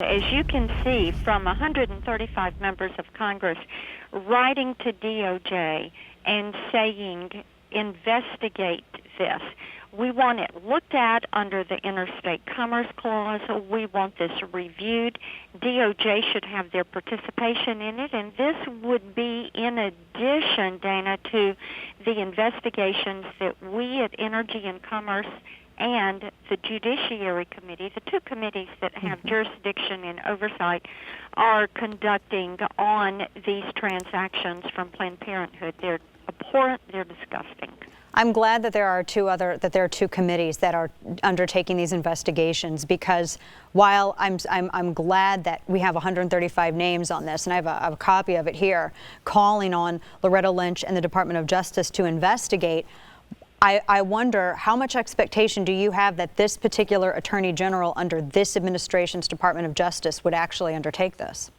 As you can see from 135 members of Congress writing to DOJ and saying, investigate this. We want it looked at under the Interstate Commerce Clause. We want this reviewed. DOJ should have their participation in it, and this would be in addition, Dana, to the investigations that we at Energy and Commerce and the Judiciary Committee, the two committees that have jurisdiction and oversight, are conducting on these transactions from Planned Parenthood. They're abhorrent, they're disgusting. I'm glad that there are two committees that are undertaking these investigations, because while I'm glad that we have 135 names on this, and I have a copy of it here, calling on Loretta Lynch and the Department of Justice to investigate, I wonder, how much expectation do you have that this particular Attorney General under this administration's Department of Justice would actually undertake this?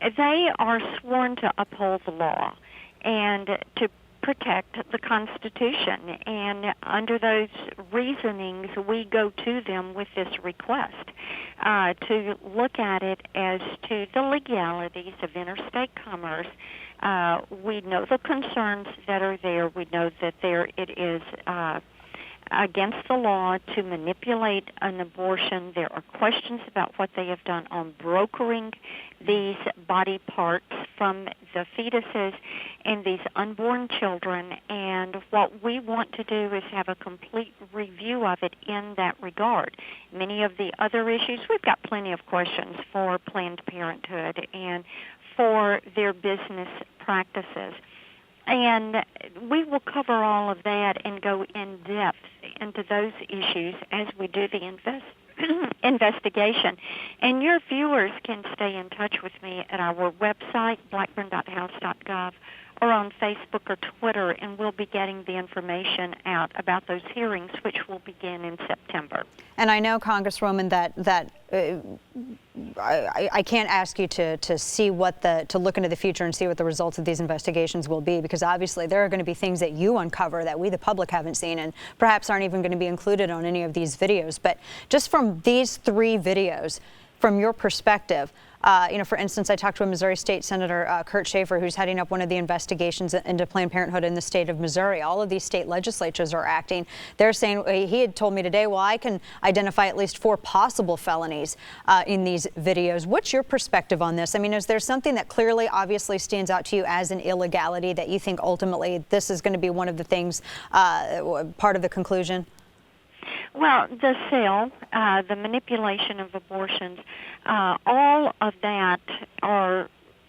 They are sworn to uphold the law and to protect the Constitution, and under those reasonings we go to them with this request to look at it as to the legalities of interstate commerce. We know the concerns that are there. We know that it is against the law to manipulate an abortion. There are questions about what they have done on brokering these body parts from the fetuses and these unborn children, and what we want to do is have a complete review of it in that regard. Many of the other issues, we've got plenty of questions for Planned Parenthood and for their business practices. And we will cover all of that and go in depth into those issues as we do the investigation. And your viewers can stay in touch with me at our website, blackburn.house.gov, or on Facebook or Twitter, and we'll be getting the information out about those hearings, which will begin in September. And I know, Congresswoman, that I can't ask you to look into the future and see what the results of these investigations will be, because obviously there are going to be things that you uncover that we, the public, haven't seen, and perhaps aren't even going to be included on any of these videos. But just from these three videos, from your perspective, for instance, I talked to a Missouri State Senator, Kurt Schaefer, who's heading up one of the investigations into Planned Parenthood in the state of Missouri. All of these state legislatures are acting. They're saying, he had told me today, well, I can identify at least 4 possible felonies in these videos. What's your perspective on this? I mean, is there something that clearly, obviously stands out to you as an illegality that you think ultimately this is going to be one of the things, part of the conclusion? Well, the sale, the manipulation of abortions, all of that are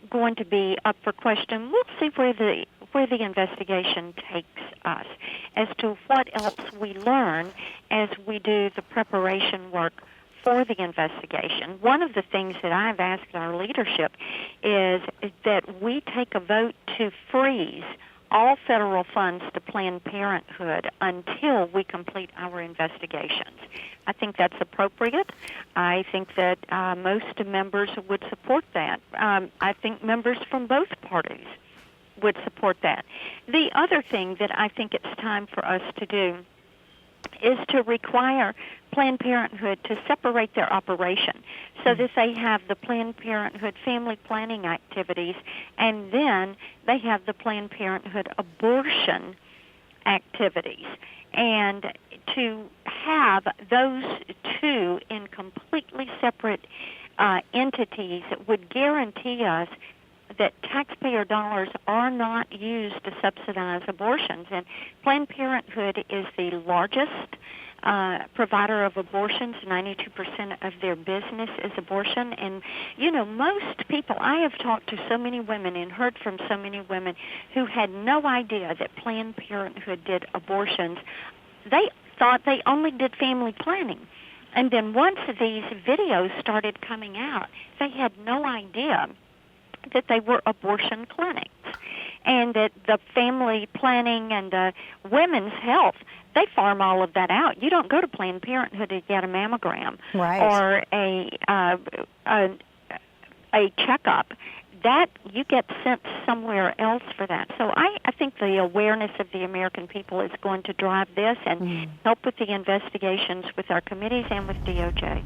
going to be up for question. We'll see where the investigation takes us as to what else we learn as we do the preparation work for the investigation. One of the things that I've asked our leadership is that we take a vote to freeze all federal funds to Planned Parenthood until we complete our investigations. I think that's appropriate. I think that most members would support that. I think members from both parties would support that. The other thing that I think it's time for us to do is to require Planned Parenthood to separate their operation so that they have the Planned Parenthood family planning activities, and then they have the Planned Parenthood abortion activities. And to have those two in completely separate entities would guarantee us that taxpayer dollars are not used to subsidize abortions. And Planned Parenthood is the largest provider of abortions. 92% of their business is abortion. And, most people, I have talked to so many women and heard from so many women who had no idea that Planned Parenthood did abortions. They thought they only did family planning. And then once these videos started coming out, they had no idea that they were abortion clinics, and that the family planning and the women's health, they farm all of that out. You don't go to Planned Parenthood to get a mammogram or a checkup. That you get sent somewhere else for that. So I think the awareness of the American people is going to drive this and help with the investigations with our committees and with DOJ.